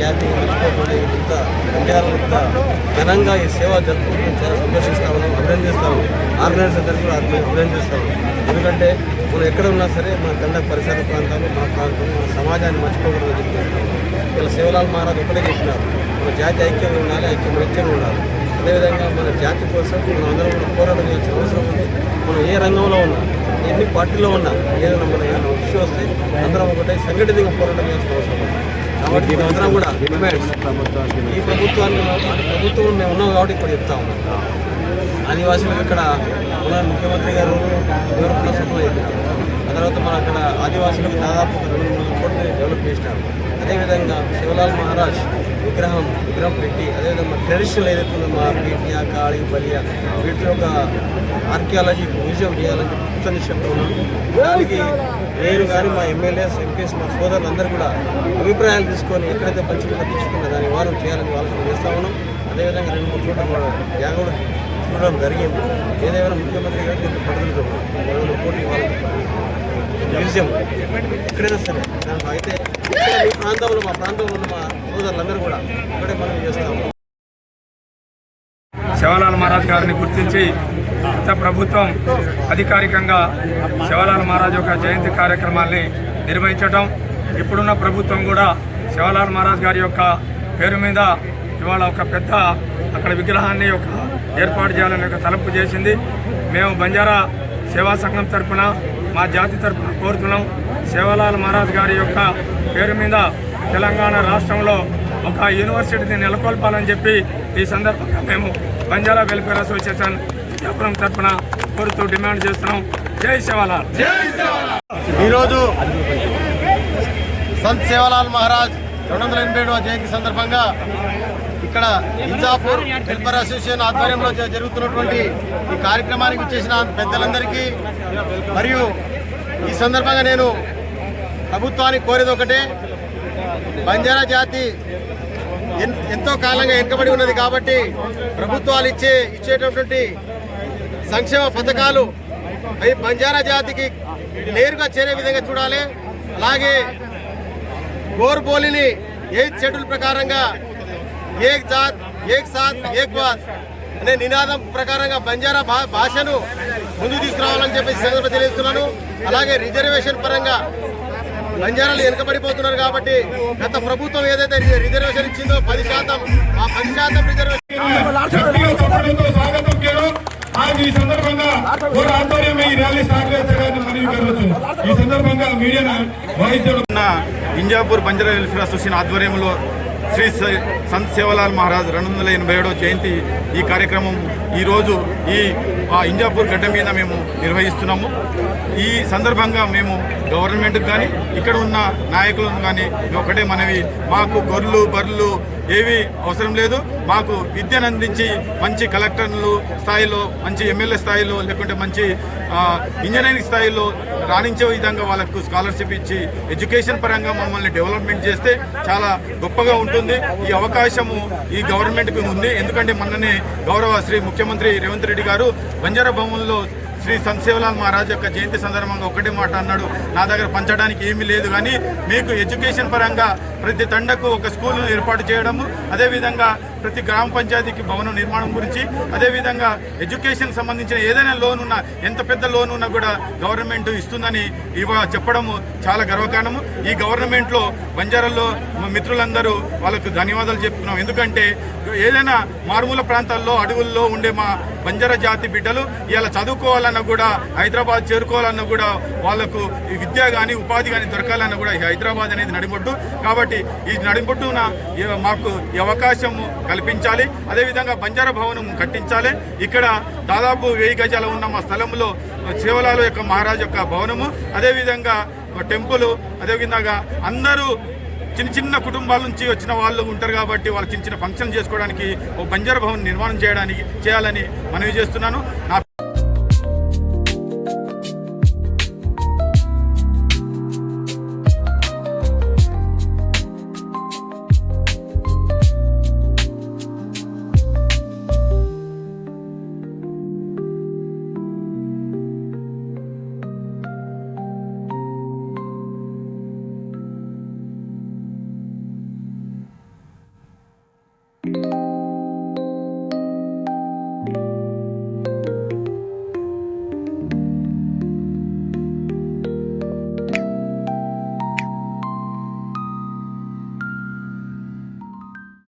ఖ్యాతి మర్చిపోకుండా ఇంత బంజారాలు ఇంత ఘనంగా ఈ సేవ జరుపుకుంటూ చాలా సంతోషిస్తాము, అభినందిస్తాము. ఆర్గనైజర్ కూడా అభినందిస్తాము. ఎందుకంటే మనం ఎక్కడ ఉన్నా సరే మన తండ పరిసర ప్రాంతాలు, మన ప్రాంతం, మన సమాజాన్ని మర్చిపోకూడదని చెప్తున్నాం. ఇలా శివలాల్ మహారాజ్ ఒకటే చెప్పినారు, మన జాతి ఐక్యంగా ఉండాలి, ఐక్యమత్యంగా ఉండాలి. అదేవిధంగా మన జాతి కోసం మనం అందరం కూడా పోరాటం చేయాల్సిన అవసరం ఉంది. మనం ఏ రంగంలో ఉన్నా, ఎన్ని పార్టీలో ఉన్నా, ఏదైనా మన ఏమైనా ఇష్యూ వస్తే అందరం ఒకటే సంఘటితంగా పోరాటం చేయాల్సిన అవసరం ఉంది. కాబట్టి అందరం కూడా ఈ ప్రభుత్వం మేము ఉన్నాం కాబట్టి ఇప్పుడు చెప్తా ఉన్నాం. ఆదివాసీలకు ఇక్కడ మన ముఖ్యమంత్రి గారు డెవలప్లో సఫలం అయిపోయినారు. ఆ తర్వాత మన అక్కడ ఆదివాసీలకు దాదాపు 200 కోట్లు డెవలప్ చేసినారు. అదేవిధంగా శివలాల్ మహారాజ్ విగ్రహం పెట్టి, అదేవిధంగా ట్రెడిషనల్ ఏదైతే ఉందో మా పీటియా, కాళీ, బలియా వీటిలో ఒక ఆర్కియాలజీ మ్యూజియం చేయాలని చెప్పి చెప్తా ఉన్నాను. దానికి నేను కానీ మా ఎమ్మెల్యేస్, ఎంపీస్, మా సోదరులందరూ కూడా అభిప్రాయాలు తీసుకొని ఎక్కడైతే పంచుకుంటూ తీసుకున్నా దాన్ని వారం చేయాలని వాళ్ళు చేస్తా ఉన్నాం. అదేవిధంగా 2-3 చోట్ల కూడా జాగ్రత్త చూడడం జరిగింది. ఏదేమైనా ముఖ్యమంత్రి గారు దీనికి పట్టుదలతో 200 కోట్లు వాళ్ళకి మ్యూజియం ఎక్కడైనా సరే దానికి అయితే మా ప్రాంతంలో ఉన్న మా సోదరులందరూ కూడా ఇక్కడే మనం చేస్తాము. శివలాల్ మహారాజ్ గారిని గుర్తించి గత ప్రభుత్వం అధికారికంగా శివలాల్ మహారాజ్ యొక్క జయంతి కార్యక్రమాల్ని నిర్వహించడం, ఇప్పుడున్న ప్రభుత్వం కూడా శివలాల్ మహారాజ్ గారి యొక్క పేరు మీద ఇవాళ ఒక పెద్ద అక్కడ విగ్రహాన్ని ఏర్పాటు చేయాలని ఒక తలంపు చేసింది. మేము బంజారా సేవా సంఘం తరఫున, మా జాతి తరఫున కోరుతున్నాం. శివలాల్ మహారాజ్ గారి యొక్క పేరు మీద తెలంగాణ రాష్ట్రంలో ఒక యూనివర్సిటీని నెలకొల్పాలని చెప్పి ఈ సందర్భంగా మేము బంజారా వెల్ఫేర్ అసోసియేషన్ విజయపురం తరఫున కోరుతూ డిమాండ్ చేస్తున్నాం. జై శివలాల్. ఈరోజు సంత్ శివలాల్ మహారాజ్ 287వ జయంతి సందర్భంగా ఇక్కడ ఇంజాపూర్ వెల్ఫేర్ అసోసియేషన్ ఆధ్వర్యంలో జరుగుతున్నటువంటి ఈ కార్యక్రమానికి చేసిన పెద్దలందరికీ మరియు ఈ సందర్భంగా నేను ప్రభుత్వానికి కోరేది ఒకటే, బంజారా జాతి ఎంతో కాలంగా వెనుకబడి ఉన్నది కాబట్టి ప్రభుత్వాలు ఇచ్చేటటువంటి సంక్షేమ పథకాలు అవి బంజారా జాతికి నేరుగా చేరే విధంగా చూడాలి. అలాగే గోర్ బోలిని 8th షెడ్యూల్ ప్రకారంగా ఏక్ జాత్ ఏక్ సాత్ ఏక్ బాత్ అనే నినాదం ప్రకారంగా బంజారా భాషను ముందుకు తీసుకురావాలని చెప్పి సందర్భంగా తెలియజేస్తున్నాను. అలాగే రిజర్వేషన్ పరంగా బంజారాలు వెనుకబడిపోతున్నారు కాబట్టి గత ప్రభుత్వం ఏదైతే రిజర్వేషన్ ఇచ్చిందో 10%, ఆ 10% రిజర్వేషన్ ఈ సందర్భంగా ఆధ్వర్యం ఈ ర్యాలీ స్టార్ట్ చేస్తారని ఈ సందర్భంగా media Injapur Banjara welfare association ఆధ్వర్యంలో శ్రీ సంత్ శివలాల్ మహారాజ్ 287వ జయంతి ఈ కార్యక్రమం ఈరోజు ఈ ఇంజాపూర్ గడ్డ మీద మేము నిర్వహిస్తున్నాము. ఈ సందర్భంగా మేము గవర్నమెంట్కి కానీ ఇక్కడ ఉన్న నాయకులను కానీ ఒకటే మనవి, మాకు గొర్రెలు బర్రెలు ఏవి అవసరం లేదు. మాకు విద్యను అందించి మంచి కలెక్టర్లు స్థాయిలో, మంచి ఎమ్మెల్యే స్థాయిలో, లేకుంటే మంచి ఇంజనీరింగ్ స్థాయిలో రాణించే విధంగా వాళ్ళకు స్కాలర్షిప్ ఇచ్చి ఎడ్యుకేషన్ పరంగా మమ్మల్ని డెవలప్మెంట్ చేస్తే చాలా గొప్పగా ఉంటుంది. ఈ అవకాశము ఈ గవర్నమెంట్కి ఉంది. ఎందుకంటే మొన్ననే గౌరవ శ్రీ ముఖ్యమంత్రి రేవంత్ రెడ్డి గారు బంజారా భవన్లో శ్రీ సంత్ శివలాల్ మహారాజ్ యొక్క జయంతి సందర్భంగా ఒకటే మాట అన్నాడు, నా దగ్గర పంచడానికి ఏమీ లేదు కానీ మీకు ఎడ్యుకేషన్ పరంగా ప్రతి తండకు ఒక స్కూల్ను ఏర్పాటు చేయడము, అదేవిధంగా ప్రతి గ్రామ పంచాయతీకి భవనం నిర్మాణం గురించి, అదేవిధంగా ఎడ్యుకేషన్ సంబంధించిన ఏదైనా లోన్ ఉన్నా, ఎంత పెద్ద లోన్ ఉన్నా కూడా గవర్నమెంట్ ఇస్తుందని చెప్పడము చాలా గర్వకారణము. ఈ గవర్నమెంట్లో బంజారాల్లో మిత్రులందరూ వాళ్ళకు ధన్యవాదాలు చెప్తున్నాం. ఎందుకంటే ఏదైనా మారుమూల ప్రాంతాల్లో అడవుల్లో ఉండే మా బంజారా జాతి బిడ్డలు ఇలా చదువుకోవాలన్నా కూడా, హైదరాబాద్ చేరుకోవాలన్నా కూడా, వాళ్ళకు విద్య కానీ ఉపాధి కానీ దొరకాలన్నా కూడా హైదరాబాద్ అనేది నడిబొట్టు. కాబట్టి ఈ నడిబొట్టున మాకు ఈ అవకాశము కల్పించాలి. అదేవిధంగా బంజారా భవనం కట్టించాలి. ఇక్కడ దాదాపు 1000 గజాలు ఉన్న మా స్థలంలో శివలాల్ యొక్క మహారాజ్ యొక్క భవనము, అదేవిధంగా టెంపుల్, అదేవిధంగా అందరూ చిన్న కుటుంబాల నుంచి వచ్చిన వాళ్ళు ఉంటారు కాబట్టి వాళ్ళు చిన్న ఫంక్షన్ చేసుకోవడానికి ఒక బంజారా భవన్ నిర్మాణం చేయాలని మనవి చేస్తున్నాను.